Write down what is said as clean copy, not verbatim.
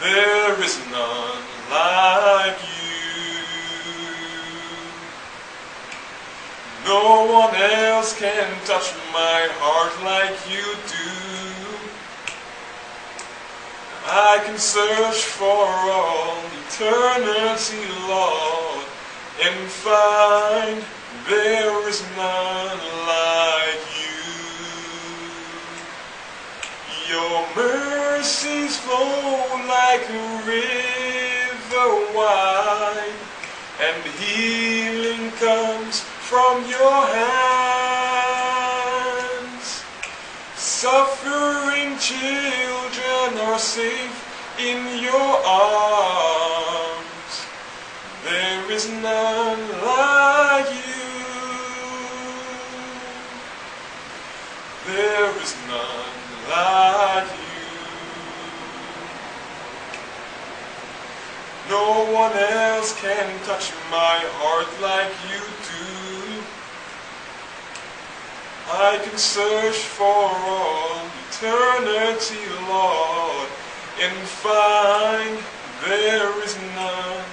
There is none like you. No one else can touch my heart like you do. I can search for all eternity, Lord, and find there is none like you. Your mercies flow like a river wide, and healing comes from your hands. Suffering children are safe in your arms. There is none like you. There is none like you. No one else can touch my heart like you do. I can search for all eternity, Lord, and find there is none